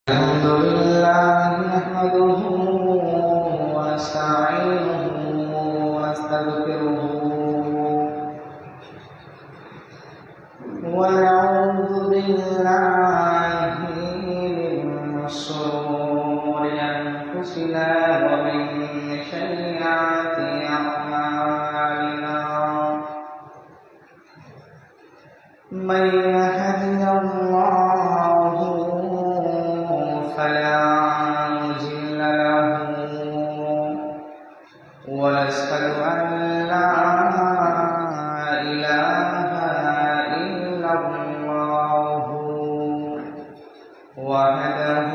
الحمد لله نحمده ونستعينه ونستغفره ونعوذ بالله من شرور أنفسنا ومن سيئات أعمالنا من يهده الله فلا مضل له ونشهد أن لا إله إلا الله وحده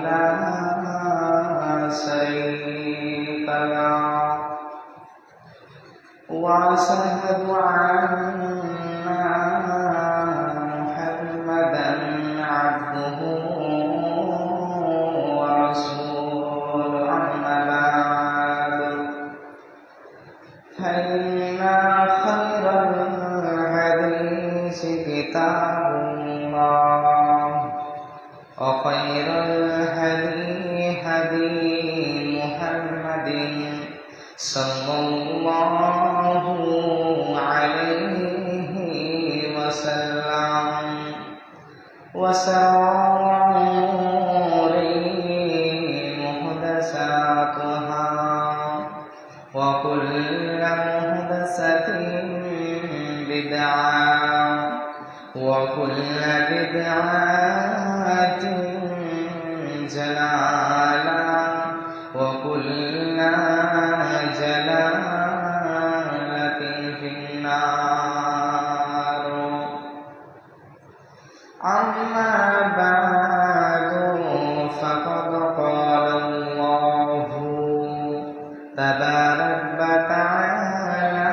لا شريك له وأشهد أن محمدا عبده ورسوله أما بعد فإن خير الحديث كتاب الله وخير الهدي هدي محمد صلى الله عليه وسلم وشر الأمور محدثاتها وكل محدثة بدعة وكل بدعة ضلالة وكل جلالة في النار أما بعد فقد قال الله تبارك وتعالى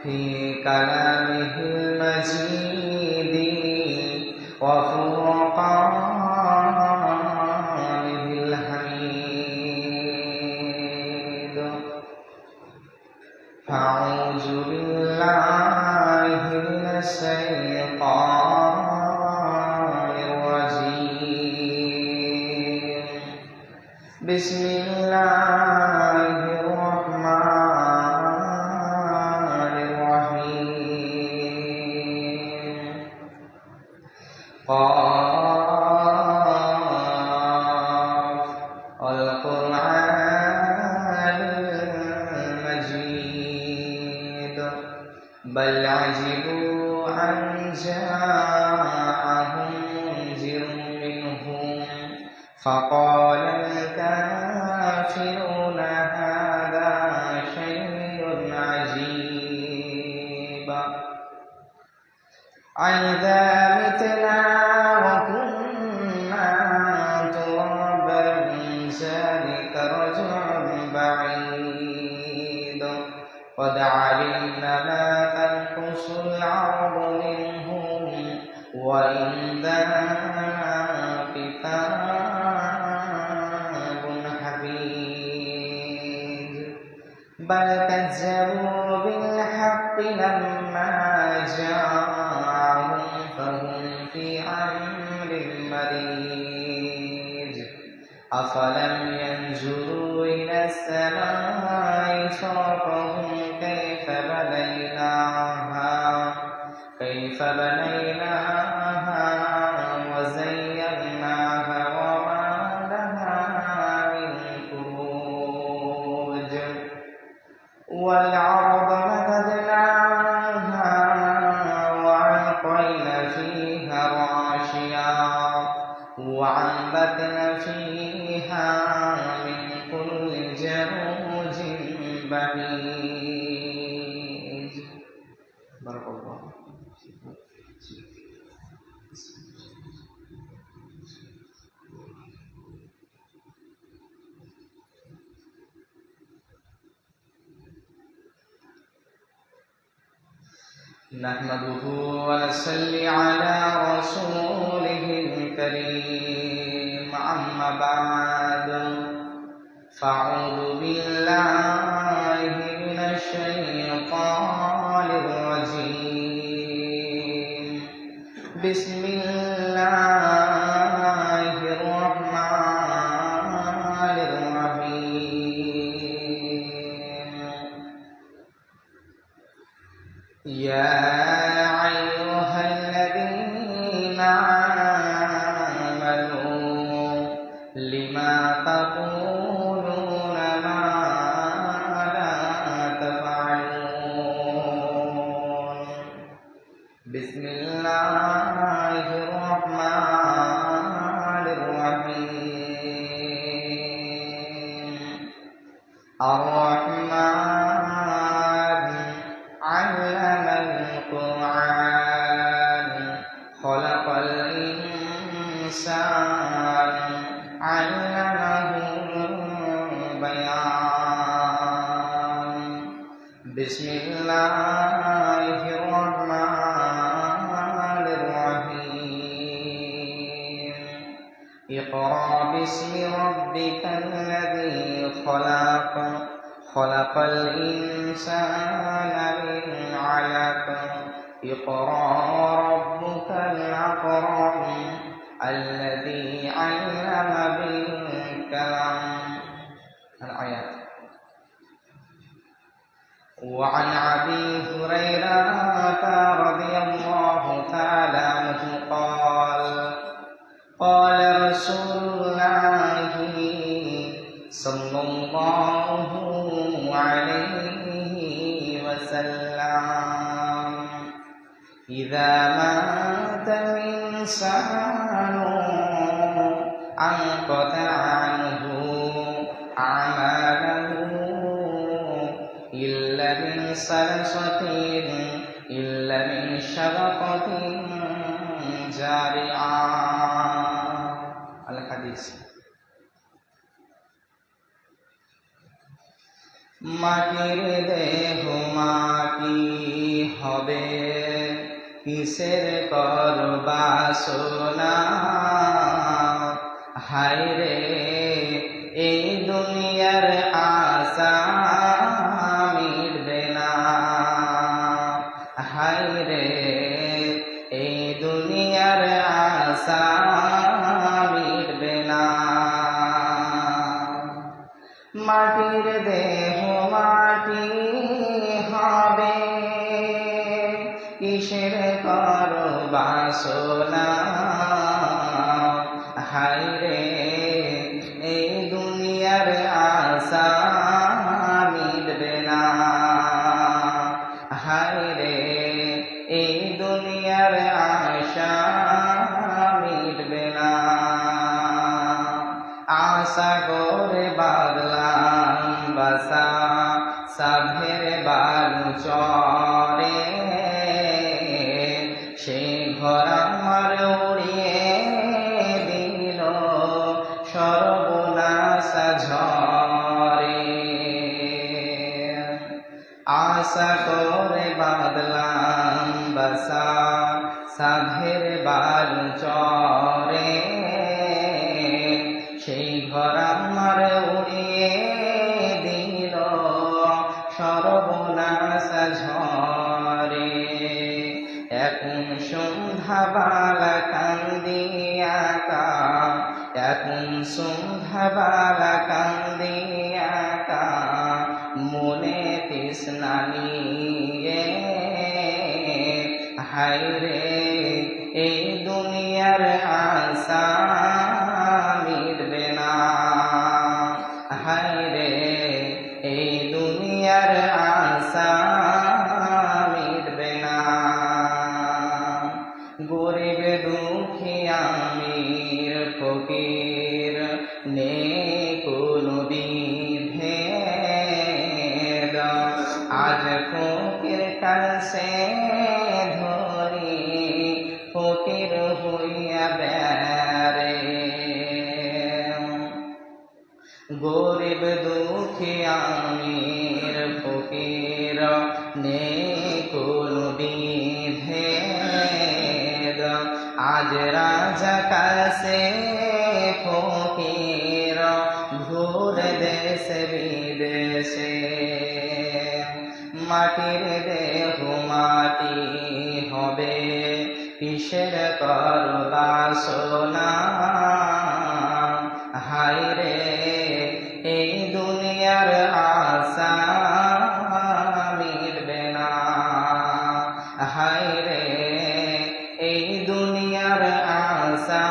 في كلامه المجيد وفرقانه الحميد أعوذ بالله من الشيطان الرجيم بسم الله الرحمن الرحيم قاف القرآن المجيد بل عجبوا أن جاءهم منذر منهم فقال الكافرون هذا شيء عجيب أإذا متنا وكنا ترابا ذلك رجع بعيد قد علمنا ما تنقص الأرض منهم وعندنا كتاب حفيظ بل كذبوا بالحق لما جاءهم فهم في أمر مريج أفلم ينظروا إلى السماء فوقهم كيف بنيناها وزيناها وما لها من فروج والأرض مددناها وألقينا فيها رواسيا وأنبتنا فيها من كل زوج بهيج بارك الله. نحمده ونصلي على رسوله الكريم أما بعد فأعوذ بالله من الشيطان الرجيم بسم الله الإنسان علمه البيان بسم الله الرحمن الرحيم اقرأ باسم ربك الذي خلق خلق الإنسان من علق اقرأ ربك الأكرم الذي علم بالقلم الآيات. وعن أبي هريرة رضي الله تعالى عنه قال قال رسول الله صلى الله عليه وسلم إذا مات الإنسان انقطع عنه أعماله إلا من صدقة إلا من صدقة جارية. الحديث. মাটির দেহ মাটি হবে কিসের করবা সোনা হায় রে এই দুনিয়ার আশা মিটবে না হায় রে এই দুনিয়ার আশা মিটবে না মাটির দেহ মাটি হবে কিসের করো বাসনা হায় রে এই দুনিয়ার আশা মিটবে না হায় রে এই দুনিয়ার আশা মিটবে না আশা করে বাদলাম বাসা সাভের বালু চরে সেই ঘর আমার উড়িয়ে দিল সর্বনাশা ঝরে আশা করে বাদলাম বাসা সাভের বালু চরে সেই ঘর আমার উড়িয়ে দিল সর্বনাশা ঝরে এখন সন্ধ্যাবেলা কান্দিয়া কা এখন সন্ধ্যাবেলা কান্দিয়া কা মনে তৃষ্ণা নিয়ে হায় রে এই দুনিয়ার আশা মিটবে না হায় রে এই দুনিয়ার আশা মিটবে না গরিব দুঃখী আমির ফকির নেই কোনো বিভেদ আজ ফকির কাছে ধরি ফকির হইয়া বেড়ে গরিব দুঃখী আমির ফকির নেই কোনো বিভেদ আজ রাজা কাছে ফকির ঘুরে দেশে বিদেশে মাটির দেহ মাটি হবে কিসের করবা সোনা হায় রে এই দুনিয়ার আশা মিটবে না হায় রে এই দুনিয়ার আশা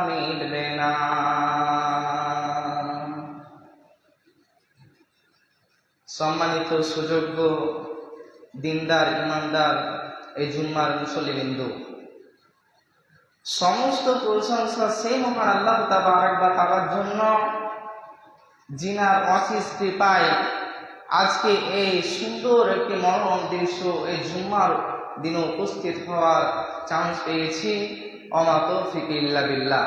মিটবে না সম্মানিত সুযোগ্য দিনদার ইমানদার এই জুম্মার মুসল্লিবৃন্দ সমস্ত প্রশংসা সেই মহান আল্লাহ তাবারক ওয়া তাআলার জন্য যিনার অশেষ কৃপায় আজকে এই সুন্দর একটি মনোরম দৃশ্য এই জুম্মার দিনে উপস্থিত হওয়ার চান্স পেয়েছি ওয়া মা তাওফীকি ইল্লা বিল্লাহ।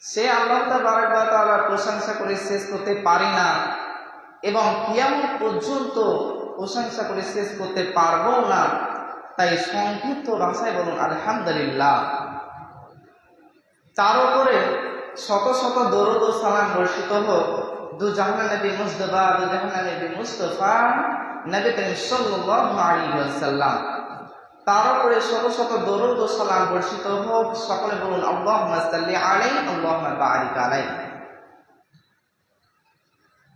সে আল্লাহ তাবারক ওয়া তাআলার প্রশংসা করে শেষ করতে পারি না এবং কিয়ামত পর্যন্ত প্রশংসা করে শেষ করতে পারবো না। তাই সংক্ষিপ্ত ভাষায় বলুন আলহামদুলিল্লাহ। তার উপরে শত শত দরুদ ও সালাম বর্ষিত হোক দু জাহানের নবী মুজতবা, দু জাহানের নবী মুস্তাফা নবী করিম সাল্লাল্লাহু আলাইহি ওয়াসাল্লাম। তার উপরে শত শত দরুদ ও সালাম বর্ষিত হোক। সকলে বলুন আল্লাহুম্মা সাল্লি আলাইহি আল্লাহুম্মা বারিক আলাইহি।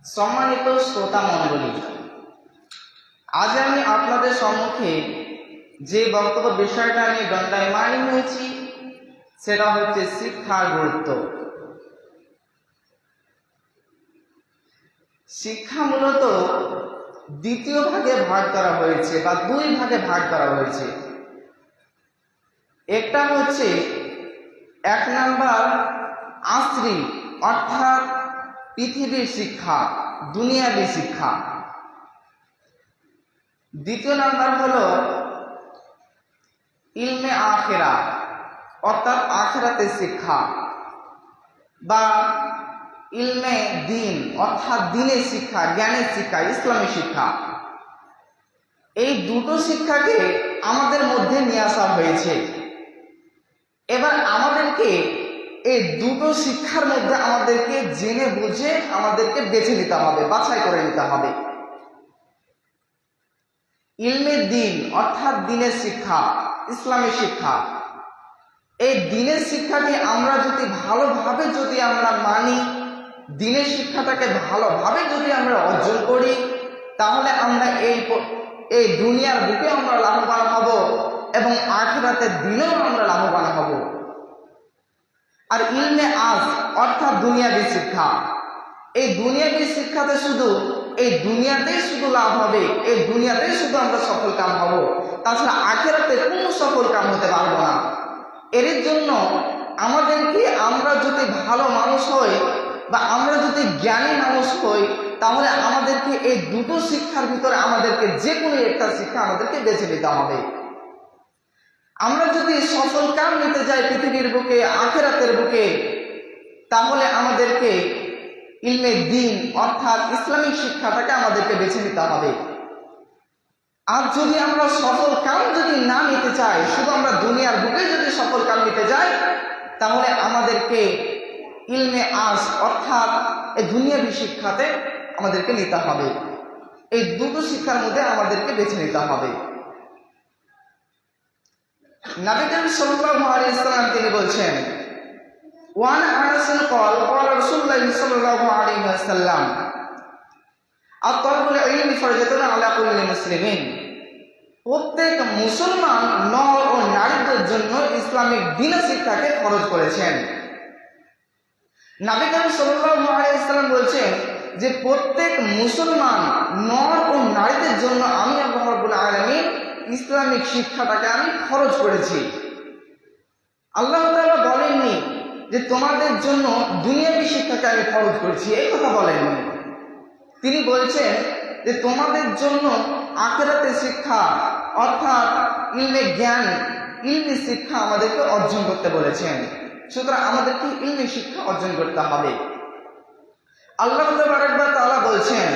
সম্মানিত শ্রোতা মণ্ডলী, আজ আমি আপনাদের সম্মুখে যে বক্তব্য বিষয়টা নিয়ে দণ্ডায়মান হয়েছি সেটা হচ্ছে শিক্ষার গুরুত্ব। শিক্ষা মূলত দ্বিতীয় ভাগে ভাগ করা হয়েছে বা দুই ভাগে ভাগ করা হয়েছে। একটা হচ্ছে 1 নাম্বার আসরি অর্থাৎ পৃথিবীর শিক্ষা, দুনিয়াবী শিক্ষা। দ্বিতীয় নাম্বার হলো ইলমে আখিরা অর্থাৎ আখিরাতের শিক্ষা বা ইলমে দ্বীন অর্থাৎ দ্বীনের শিক্ষা, জ্ঞানের শিক্ষা, ইসলামী শিক্ষা। এই দুটো শিক্ষাকে আমাদের মধ্যে নিয়ে আসা হয়েছে। এবার আমাদেরকে এই দুটো শিক্ষার মধ্যে আমাদেরকে জেনে বুঝে আমাদেরকে বেছে নিতে হবে, বাছাই করে নিতে হবে। ইলমে দ্বীন অর্থাৎ দ্বীনের শিক্ষা, ইসলামী শিক্ষা। এই দ্বীনের শিক্ষাকে আমরা যদি ভালোভাবে যদি আমরা মানি, দ্বীনের শিক্ষাটাকে ভালোভাবে যদি আমরা অর্জন করি, তাহলে আমরা এই দুনিয়ার বুকে আমরা লাভবান হব এবং আখিরাতের দিনেও আমরা লাভবান হব। আর ইলমে আজ অর্থাৎ দুনিয়াবী শিক্ষা, এই দুনিয়াবী শিক্ষাতে শুধু এই দুনিয়াতেই শুধু লাভ হবে, এই দুনিয়াতেই শুধু আমরা সফল কাম হব, তাছাড়া আখিরাতে কোনো সফল কাম হতে পারবো না। এর জন্য আমাদেরকে আমরা যদি ভালো মানুষ হই বা আমরা যদি জ্ঞানী মানুষ হই, তাহলে আমাদেরকে এই দুটো শিক্ষার ভিতরে আমাদেরকে যে কোনো একটা শিক্ষা আমাদেরকে বেছে নিতে হবে। আমরা যদি সফল কাম নিতে যাই পৃথিবীর বুকে, আখিরাতের বুকে, তাহলে আমাদেরকে ইলমে দ্বীন অর্থাৎ ইসলামিক শিক্ষাটাকে আমাদেরকে বেছে নিতে হবে। আর যদি আমরা সফল কাম যদি না নিতে চাই, শুধু আমরা দুনিয়ার বুকে যদি সফল কাম নিতে যাই, তাহলে আমাদেরকে ইলমে আজ অর্থাৎ এই দুনিয়াবী শিক্ষাতে আমাদেরকে নিতে হবে। এই দুটো শিক্ষার মধ্যে আমাদেরকে বেছে নিতে হবে। নবী করিম সাল্লাল্লাহু আলাইহি ওয়াসাল্লাম তিনি বলছেন, ওয়ান আনাস قال قال رسول الله صلى الله عليه وسلم আত-তালাবুল ইলমি ফরজাতুন আলা কুল্লি মুসলিমিন। প্রত্যেক মুসলমান নর ও নারীদের জন্য ইসলামিক দ্বীনের শিক্ষাকে ফরজ করেছেন। নবী করিম সাল্লাল্লাহু আলাইহি ওয়াসাল্লাম বলছেন যে প্রত্যেক মুসলমান নর ও নারীদের জন্য আমি আল্লাহ রাব্বুল আলামিন ইসলামিক শিক্ষাটাকে আমি ফরজ করেছি। আল্লাহ তাআলা বলেননি যে তোমাদের জন্য দুনিয়াবী শিক্ষাকে আমি ফরজ করেছি, এই কথা বলেননি। তিনি বলছেন যে তোমাদের জন্য আখিরাতের শিক্ষা অর্থাৎ ইলমে জ্ঞান, ইলমি শিক্ষা আমাদেরকে অর্জন করতে বলেছেন। সুতরাং আমাদেরকে ইলমি শিক্ষা অর্জন করতে হবে। আল্লাহ তাবারক ওয়া তাআলা বলছেন,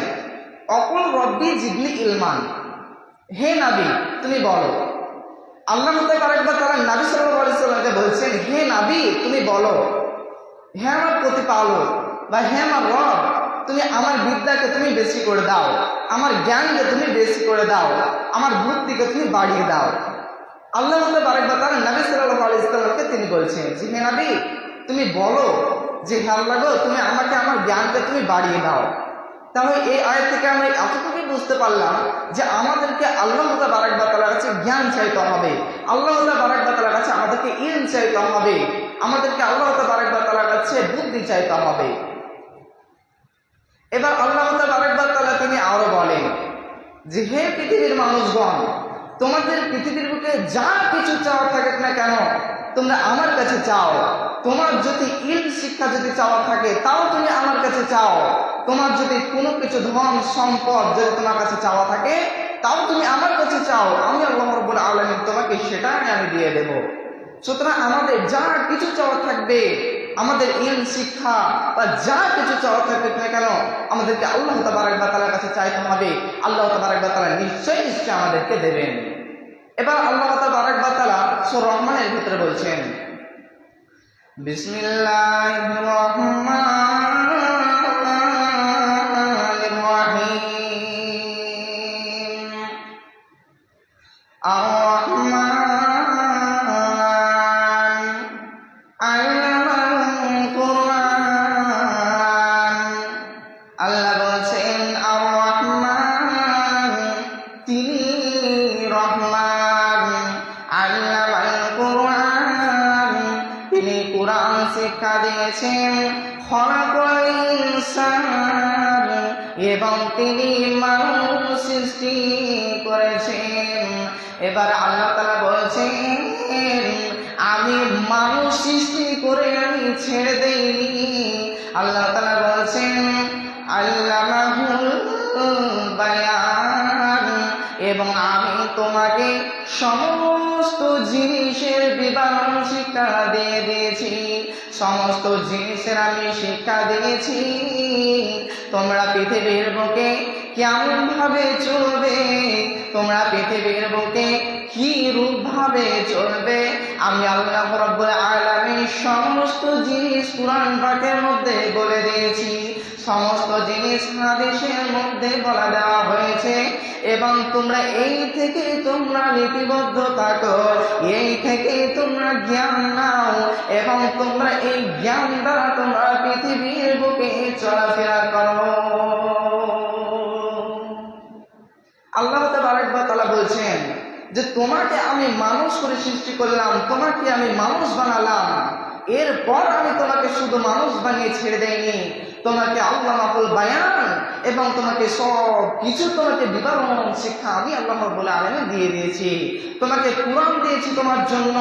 অকুল রব্বি জিদনি ইলমান। হে নবী তুমি বলো। আল্লাহ তাবারক ওয়া তাআলা নবী সাল্লাল্লাহু আলাইহি ওয়াসাল্লামকে বলছেন, হে নবী তুমি বলো, হে আমার প্রতিপালক বা হে আমার রব, তুমি আমার বিদ্যাকে তুমি বেশি করে দাও, আমার জ্ঞানকে তুমি বেশি করে দাও, আমার বুদ্ধিকে তুমি বাড়িয়ে দাও। আল্লাহ তাবারক ওয়া তাআলা নবী সাল্লাল্লাহু আলাইহি ওয়াসাল্লামকে তিনি বলছেন যে হে নবী তুমি বলো যে হে আল্লাহ গো তুমি আমাকে আমার জ্ঞানকে তুমি বাড়িয়ে দাও। তাহলে এই আয়াত থেকে আমরা এতটুকুই বুঝতে পারলাম যে আমাদেরকে আল্লাহ তাবারক ওয়া তাআলার কাছে জ্ঞান চাইতে হবে, আল্লাহ তাবারক ওয়া তাআলার কাছে আমাদেরকে ইলম চাইতে হবে, আমাদেরকে আল্লাহ তাবারক ওয়া তাআলার কাছে বুদ্ধি চাইতে হবে। এবার আল্লাহ তাবারক ওয়া তাআলা তিনি আরো বলেন যে হে পৃথিবীর মানুষগণ, তোমাদের পৃথিবীর বুকে যা কিছু চাওয়া থাকে না কেন তোমরা আমার কাছে চাও। তোমার যদি ইলম শিক্ষা যদি চাওয়া থাকে তাও তুমি আমার কাছে চাও। তোমার যদি কোনো কিছু ধন সম্পদ যদি তোমার কাছে চাওয়া থাকে তাও তুমি আমার কাছে চাও, আমি আল্লাহ রাব্বুল আলামিন তোমাকে সেটাই আমি দিয়ে দেব। সুতরাং আমাদের যা কিছু চাওয়া থাকবে, আমাদের ইলম শিক্ষা বা যা কিছু চাওয়া থাকবে না কেন, আমাদেরকে আল্লাহ তাবারক ওয়া তাআলার কাছে চাইতে হবে। আল্লাহ তাবারক ওয়া তাআলা নিশ্চয়ই আমাদেরকে দেবেন। এবার আল্লাহ তাবারক ওয়া তাআলা সূরা রহমানের ভিতরে বলছেন, বিসমিল্লাহির রহমানির রহিম। আর-রহমান আল্লামাল কুরআন। আল্লাহ বলছেন আর-রহমান, তিনি রহমান। আল্লামাল কুরআন, তিনি কুরআন শিক্ষা দিয়েছেন। খলাকাল ইনসান, এবং তিনি মানুষ সৃষ্টি করেছেন। এবার আল্লাহ তাআলা বলছেন, আমি মানুষ সৃষ্টি করে আমি ছেড়ে দেইনি। আল্লাহ তাআলা বলছেন আল্লামাহুল বায়ান, এবং আমি তোমাকে সমস্ত জিনিসের বিবরণ শিক্ষা দিয়ে দিয়েছি। সমস্ত জিনিসের আমি শিক্ষা দিয়েছি। তোমরা পৃথিবীর বুকে কেমন ভাবে চলবে, তোমরা পৃথিবীর বুকে কি রূপ ভাবে চলবে, আমি আল্লাহ রাব্বুল আলামিন সমস্ত জিনিস কুরআন পাকের মধ্যে বলে দিয়েছি। সমস্ত জিনিস হাদিসের মধ্যে বলা দেওয়া হয়েছে। এবং তোমরা এই থেকে তোমরা লিপিবদ্ধ থাকো, এই থেকে তোমরা জ্ঞান নাও, এবং তোমরা এই জ্ঞান দ্বারা তোমরা পৃথিবীর বুকে চলাফেরা করো। আল্লাহ তাবারক ওয়া তাআলা বলছেন যে তোমাকে আমি মানুষ করে সৃষ্টি করলাম, তোমাকে আমি মানুষ বানালাম, এরপর আমি তোমাকে শুধু মানুষ বানিয়ে ছেড়ে দেইনি। তোমাকে আল্লামাহুল বায়ান, এবং তোমাকে সব কিছু তোমাকে বিবরণ শিক্ষা আমি আল্লাহ রাব্বুল আলামিন দিয়ে দিয়েছি। তোমাকে কুরআন দিয়েছি তোমার জন্য,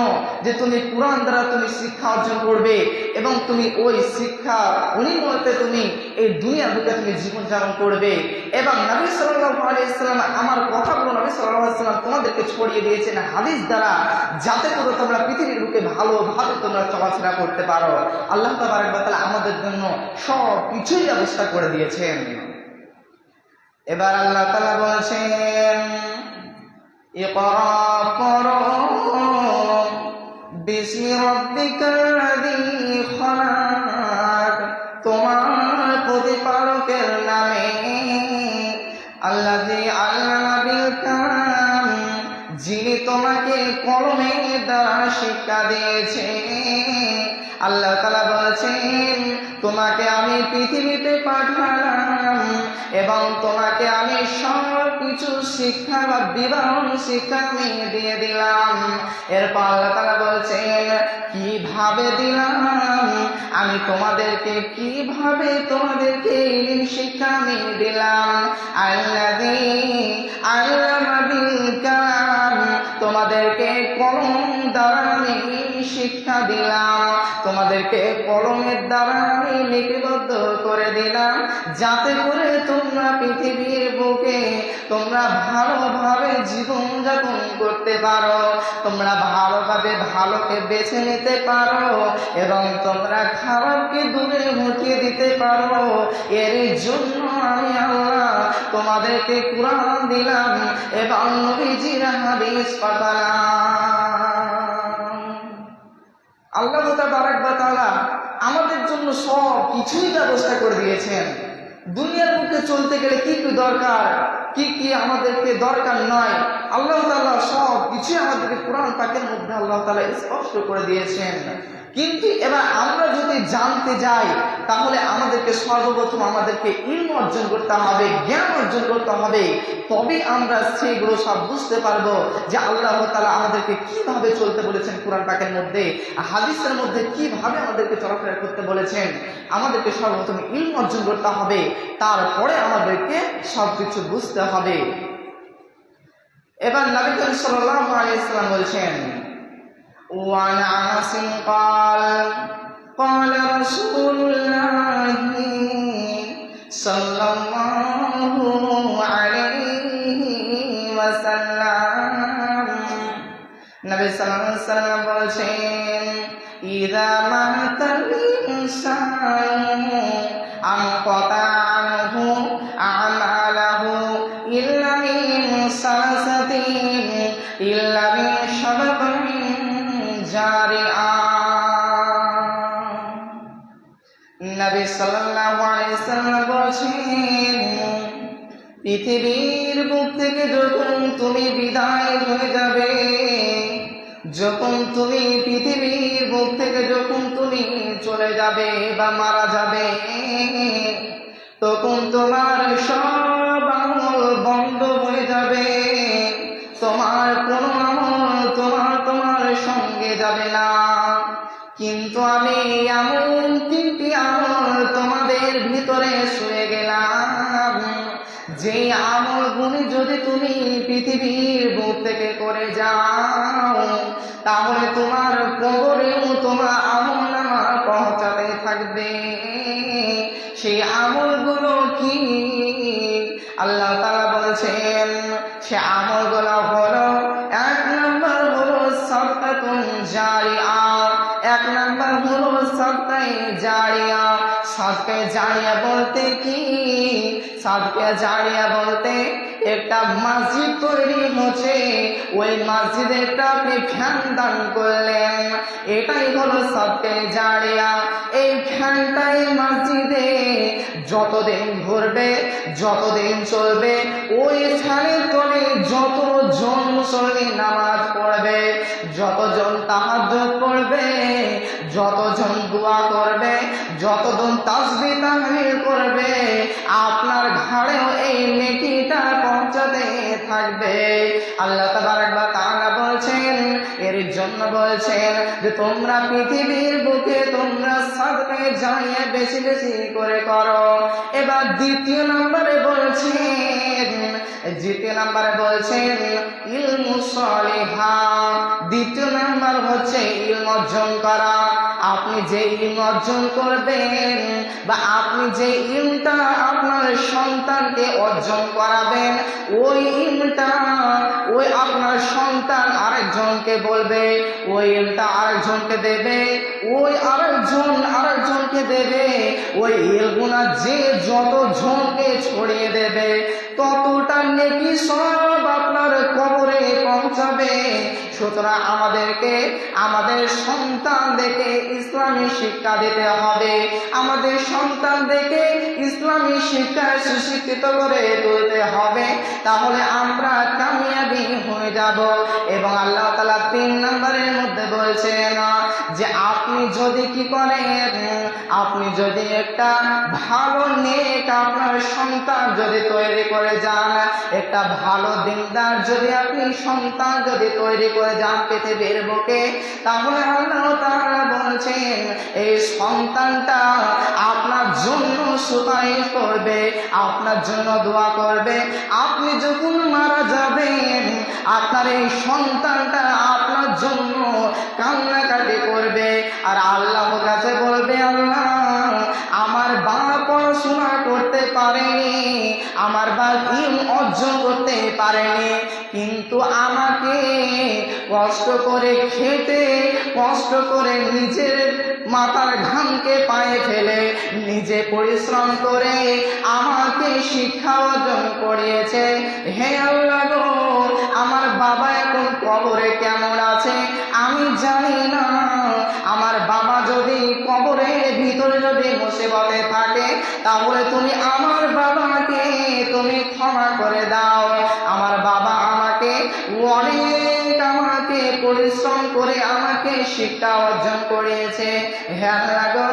যে তুমি কুরআন দ্বারা তুমি শিক্ষা অর্জন করবে, এবং তুমি ওই শিক্ষা অনুমতে তুমি এই দুনিয়ার বুকে তুমি জীবনযাপন করবে। এবং নবী সাল্লাল্লাহু আলাইহি ওয়াসাল্লাম আমার কথাগুলো নবী সাল্লাল্লাহু আলাইহি ওয়াসাল্লাম তোমাদেরকে ছড়িয়ে দিয়েছেন হাদিস দ্বারা, যাতে করে তোমরা পৃথিবীর বুকে ভালোভাবে তোমরা চলাফেরা করতে পারো। আল্লাহ তাবারক ওয়া তাআলা আমাদের জন্য সব কিছুই ব্যবস্থা করে দিয়েছেন। এবার আল্লাহ তাআলা বলেছেন ইকরা করো বিসমি রাব্বিকাল্লাযী খালাক, তোমার প্রতিপালকের নামে। আল্লাযী আল্লামা বিল কালাম, যিনি তোমাকে কলমের দ্বারা শিক্ষা দিয়েছেন। আল্লাহ তাআলা বলেছেন তোমাকে আমি পৃথিবীতে পাঠালাম, এবং তোমাকে আমি সব কিছু শিক্ষা বা বিবরণ শিক্ষা আমি দিয়ে দিলাম। এরপর আল্লাহ তাআলা বলছেন কিভাবে দিলাম, আমি তোমাদেরকে কিভাবে তোমাদেরকে ইলম শিক্ষা আমি দিলাম। আল্লাযী আল্লামা বিল কালাম, তোমাদেরকে কলম দ্বারা আমি শিক্ষা দিলাম, তোমাদেরকে কলমের দ্বারা আমি লিপিবদ্ধ করে দিলাম, যাতে করে তোমরা পৃথিবীর বুকে তোমরা ভালোভাবে জীবনযাপন করতে পারো, তোমরা ভালোভাবে ভালোকে বেছে নিতে পারো, এবং তোমরা খারাপকে দূরে হটিয়ে দিতে পারো। এর জন্য আমি আল্লাহ তোমাদেরকে কুরআন দিলাম এবং নবীজির হাদিস পাঠালাম। আল্লাহ তাবারক ওয়া তাআলা আমাদের জন্য সব কিছুই ব্যবস্থা করে দিয়েছেন। দুনিয়ার বুকে চলতে গেলে কি কি দরকার, কি কি আমাদেরকে দরকার নয়, আল্লাহ তাআলা সব কিছু আমাদেরকে কুরআন পাকের মধ্যে আল্লাহ তাআলা স্পষ্ট করে দিয়েছেন। কিন্তু এবার আমরা যদি জানতে যাই, তাহলে আমাদেরকে সর্বপ্রথম আমাদেরকে ইলম অর্জন করতে হবে, জ্ঞান অর্জন করতে হবে। তবে আমরা সেগুলো সব বুঝতে পারবো যে আল্লাহ তাআলা আমাদেরকে কিভাবে চলতে বলেছেন কুরআন পাকের মধ্যে, হাদিসের মধ্যে কিভাবে আমাদেরকে চলাফেরা করতে বলেছেন। আমাদেরকে সর্বপ্রথম ইলম অর্জন করতে হবে, তারপরে আমাদেরকে সবকিছু বুঝতে হবে। এবার নবী করিম সাল্লাল্লাহু আলাইহি ওয়াসাল্লাম বলছেন وعن أنس قال قال رسول الله صلى الله عليه وسلم, নবী সাল্লাল্লাহু আলাইহি ওয়াসাল্লাম বলছেন ইযা মাতাল ইনসানু আনকাতা আনহু আমালাহু ইল্লা মিন সালাসাতিন ইল্লা মিন শাবাতিন জারিআ। নবী সাল্লাল্লাহু আলাইহি সাল্লাম বলেছেন, পৃথিবীর বুক থেকে যখন তুমি বিদায় হয়ে যাবে, যখন তুমি পৃথিবীর বুক থেকে যখন তুমি চলে যাবে বা মারা যাবে, তখন তোমার সব আমল বন্ধ হয়ে যাবে। তোমার কোনো আমল তোমার সঙ্গে যাবে না। কিন্তু আমি এমন 3টি আমল তোমাদের ভিতরে শুয়ে গেলাম, যে আমলগুলি যদি তুমি পৃথিবীর বুক থেকে করে যাও, তাহলে তোমার কবরেও তোমার আমলনামা পৌঁছাতে থাকবে। সেই আমলগুলো কি? আল্লাহ তাআলা বলছেন, সে আমলগুলো হলো, 1 নম্বর হলো সাদকাতুন জারিয়া। 1 নম্বর হলো সাদকায়ে জারিয়া। সাদকায়ে জারিয়া বলতে কি? সাদকায়ে জারিয়া বলতে একটা মসজিদ তৈরি হচ্ছে, ওই মসজিদে একটা আপনি ফ্যান দান করলেন, এটাই হলো সাদকায়ে জারিয়া। এই ফ্যানটাই মসজিদে যতদিন ঘুরবে, যতদিন চলবে, ওই ফ্যানের তলে যতজন মুসল্লি নামাজ পড়বে, যতজন তাহাজ্জুদ পড়বে, যতজন দোয়া করবে, যতজন তাসবিহ তাহলিল করবে, আপনার ঘাড়েও এই নেকিটা পৌঁছাতে থাকবে। আল্লাহ তাবারক ওয়া তাআলা বলছেন, এর জন্য বলছেন যে তোমরা পৃথিবীর বুকে তোমরা সাদকায়ে জারিয়া বেশি বেশি করে করো। এবার দ্বিতীয় নম্বরে বলছেন ইলমু সলিহা। দ্বিতীয় নম্বর হচ্ছে ইলম অর্জন করা। আপনি যে ইলম অর্জন করবেন বা আপনি যে ইলমটা আপনার সন্তানকে অর্জন করাবেন, ওই ইলমটা ওই আপনার সন্তান আরেকজনকে বলবে, ওই ইলমটা আরেকজনকে দেবে, ওই আরেকজনকে দেবে। ওই ইলমগুলো যে যতজনকে ছড়িয়ে দেবে, ততটা নেকি সব আপনার কবরে পৌঁছাবে। সুতরাং আমাদেরকে আমাদের সন্তানদেরকে ইসলামী শিক্ষা দিতে হবে, আমাদের সন্তানদেরকে ইসলামী শিক্ষায় সুশিক্ষিত করে তুলতে হবে, তাহলে আমরা কামিয়াবি হয়ে যাব। এবং আল্লাহ তাআলা 3 নম্বরের মধ্যে বলছেন যে আপনি যদি কি করেন, আপনি যদি একটা ভালো নেক আপনার সন্তান যদি তৈরি করে যান, একটা ভালো দিনদার যদি আপনি সন্তান যদি তৈরি করে যান পৃথিবীর বুকে, তাহলে আল্লাহ তাআলা বলছেন এই সন্তানটা আপনার জন্য সুপারিশ করবে, আপনার জন্য দোয়া করবে। আপনি যখন মারা যাবেন, আপনার এই সন্তানটা আপনার জন্য কান্নাকাটি করবে, আর আল্লাহর কাছে বলবে, আল্লাহ আমার বাবা পড়াশোনা করতে পারেনি, আমার বাবা ইলম অর্জন করতে পারেনি, কিন্তু আমাকে কষ্ট করে খেতে, কষ্ট করে নিজের মাথার ঘামকে পায়ে ফেলে নিজে পরিশ্রম করে আমাকে শিক্ষা অর্জন করিয়েছে। হে আল্লাহ গো, আমার বাবা এখন কবরে কেমন আছে আমি জানি না। আমার বাবা যদি কবরের ভিতরে যদি মুসিবতে থাকে, তাহলে তুমি আমার বাবাকে তুমি ক্ষমা করে দাও। আমার বাবা আমাকে আমাকে পরিশ্রম করে আমাকে শিক্ষা অর্জন করিয়েছে। হে আল্লাহ গো,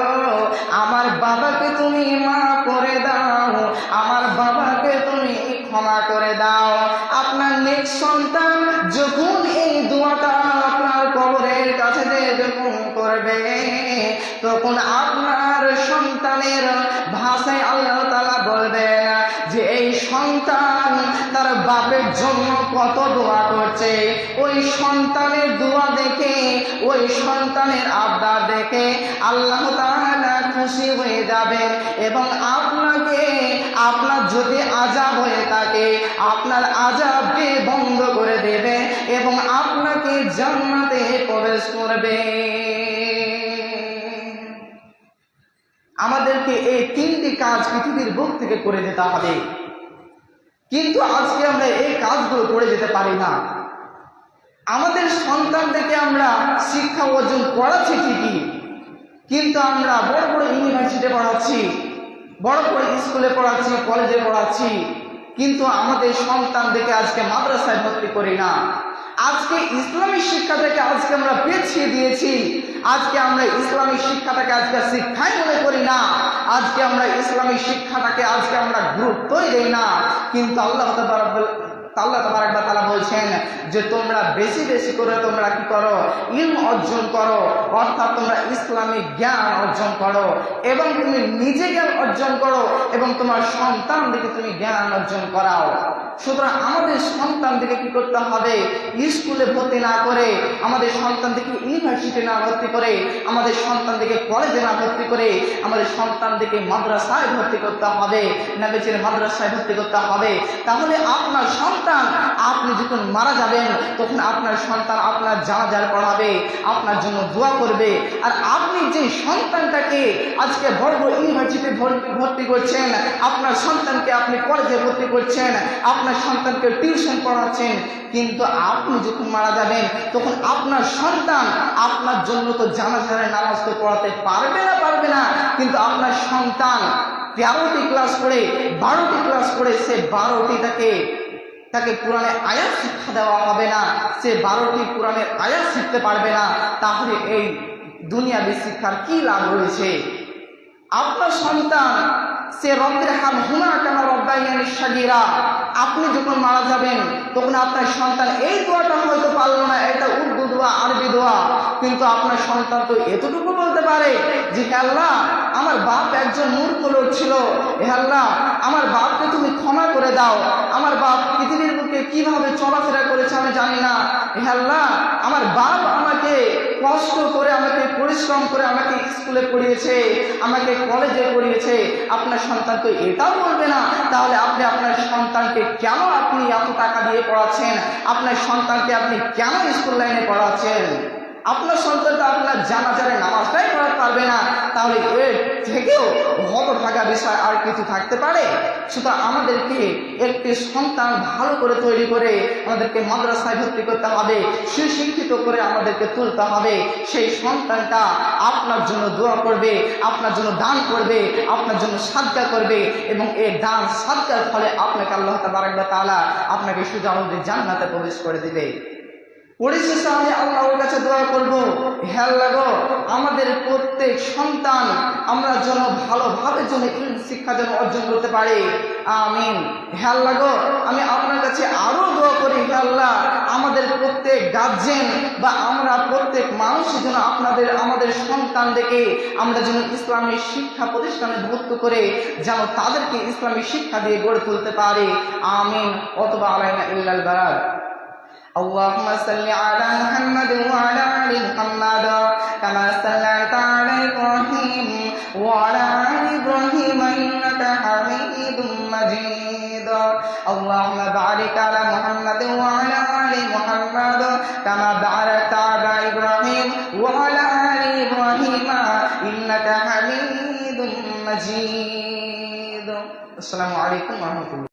আমার বাবাকে তুমি মাফ করে দাও, আমার বাবাকে তুমি ক্ষমা করে দাও। আপনার নেক সন্তান যখন এই দোয়াটা আপনার কবরের কাছে যখন করবে, তখন আপনার সন্তানের ভাষায় আল্লাহ তাআলা বলবেন যে এই সন্তান তার বাপের জন্য কত দোয়া করছে। ওই সন্তানের দোয়া দেখে, ওই সন্তানের আবদার দেখে আল্লাহ তাআলা খুশি হয়ে যাবে এবং আপনাকে, আপনার যদি আযাব হয়ে থাকে, আপনার আযাবকে বন্ধ করে দেবে এবং আপনাকে জান্নাতে প্রবেশ করবে। কাজ পৃথিবীর বুক থেকে করে যেতে হবে। কিন্তু আজকে আমরা এই কাজগুলো করে যেতে পারি না। আমাদের সন্তানদেরকে আমরা শিক্ষা অর্জন করাচ্ছি ঠিকই, কিন্তু আমরা বড় বড় ইউনিভার্সিটি পড়াচ্ছি, বড় বড় স্কুলে পড়াচ্ছি, কলেজে পড়াচ্ছি, কিন্তু আমাদের সন্তানদেরকে আজকে মাদ্রাসায় ভর্তি করি না। আজকে ইসলামী শিক্ষাটাকে আজকে আমরা পেছিয়ে দিয়েছি। আজকে আমরা ইসলামী শিক্ষাটাকে আজকে শিক্ষাই মনে করি না। আজকে আমরা ইসলামী শিক্ষাটাকে আজকে আমরা গুরুত্বই দেই না। কিন্তু আল্লাহ তাবারক ওয়া তাআলা বলছেন যে তোমরা বেশি বেশি করে তোমরা কি করো, ইলম অর্জন করো, অর্থাৎ তোমরা ইসলামিক জ্ঞান অর্জন করো এবং তুমি নিজে জ্ঞান অর্জন করো এবং তোমার সন্তানদেরকে তুমি জ্ঞান অর্জন করাও। সুতরাং আমাদের সন্তানদেরকে কি করতে হবে, স্কুলে ভর্তি না করে, আমাদের সন্তানদেরকে ইউনিভার্সিটি না ভর্তি করে, আমাদের সন্তানদেরকে কলেজে না ভর্তি করে, আমাদের সন্তানদেরকে মাদ্রাসায় ভর্তি করতে হবে, নবীজির মাদ্রাসায় ভর্তি করতে হবে। তাহলে আপনার সন্তান, আপনি যখন মারা যাবেন তখন আপনার সন্তান আপনার জানাজার পড়াবে, আপনার জন্য দোয়া করবে। আর আপনি যে সন্তানটাকে আজকে বড় বড় ইউনিভার্সিটি ভর্তি করছেন, আপনার সন্তানকে আপনি কলেজে ভর্তি করছেন, আপনার সন্তানকে টিউশন পড়াচ্ছেন, কিন্তু আপনি যখন মারা যাবেন তখন আপনার সন্তান আপনার জন্য তো জানাজার নামাজ তো পড়াতে পারবে না, কিন্তু আপনার সন্তান 13টি ক্লাস পড়ে 12টি ক্লাস পড়ে সে 12টি তাকে কোরআনের আয়াত শিক্ষা দেওয়া হবে না, সে 12টি কোরআনের আয়াত শিখতে পারবে না। তাহলে এই দুনিয়াবী শিক্ষার কি লাভ রয়েছে? আপনার সন্তান সে রব্বির হামহুমা কামা রাব্বায়ানি সাগীরা, আপনি যখন মারা যাবেন তখন আপনার সন্তান এই দোয়াটা হয়তো পারলো না, এটা উর্দু দোয়া, আরবি দোয়া, কিন্তু আপনার সন্তান তো এতটুকু বলতে পারে যে হে আল্লাহ, আমার বাপ একজন মূর্খ লোক ছিল, হে আল্লাহ আমার বাপকে তুমি ক্ষমা করে দাও, আমার বাপ পৃথিবীর বুকে কিভাবে চলাফেরা করেছে আমি জানি না, হে আল্লাহ আমার বাপ আমাকে কষ্ট করে, আমাকে পরিশ্রম করে আমাকে স্কুলে পড়িয়েছে, আমাকে কলেজে পড়িয়েছে। আপনার সন্তান তো এটাও বলবে না, তাহলে আপনি আপনার সন্তানকে কেন আপনি এত টাকা দিয়ে পড়াচ্ছেন? আপনার সন্তানকে আপনি কেন স্কুল লাইনে পড়াচ্ছেন? আপনার সন্তান তো আপনার জানাজারে নামাজটাই পড়াতে পারবে না, তাহলে এর থেকেও হতভাগা বিষয় আর কিছু থাকতে পারে? সুতরাং আমাদেরকে একটি সন্তান ভালো করে তৈরি করে আমাদেরকে মাদ্রাসায় ভর্তি করতে হবে, সুশিক্ষিত করে আমাদেরকে তুলতে হবে। সেই সন্তানটা আপনার জন্য দোয়া করবে, আপনার জন্য দান করবে, আপনার জন্য সাদকা করবে, এবং এই দান সাদকার ফলে আপনাকে আল্লাহ তাবারক ওয়া তাআলা আপনাকে সুজাউদ্দিন জান্নাতে প্রবেশ করে দিবে। পরিশেষে আমি আল্লাহর কাছে দোয়া করবো, হে আল্লাহ গো, আমাদের প্রত্যেক সন্তান আমরা যেন ভালোভাবে যেন ইলম শিক্ষা যেন অর্জন করতে পারে, আমিন। হে আল্লাহ গো, আমি আপনার কাছে আরো দোয়া করি, হে আল্লাহ আমাদের প্রত্যেক গার্জেন বা আমরা প্রত্যেক মানুষই যেন আমাদের সন্তানদেরকে আমরা যেন ইসলামী শিক্ষা প্রতিষ্ঠানে ভর্তি করে যেন তাদেরকে ইসলামী শিক্ষা দিয়ে গড়ে তুলতে পারে, আমিন। ওয়াতবা আলাইনা ইল্লাল বারাক। اللهم صل على محمد وعلى آل محمد كما صليت على إبراهيم وعلى آل إبراهيم إنك حميد مجيد اللهم بارك على محمد وعلى آل محمد كما باركت على إبراهيم وعلى آل إبراهيم إنك حميد مجيد. السلام عليكم ورحمة الله.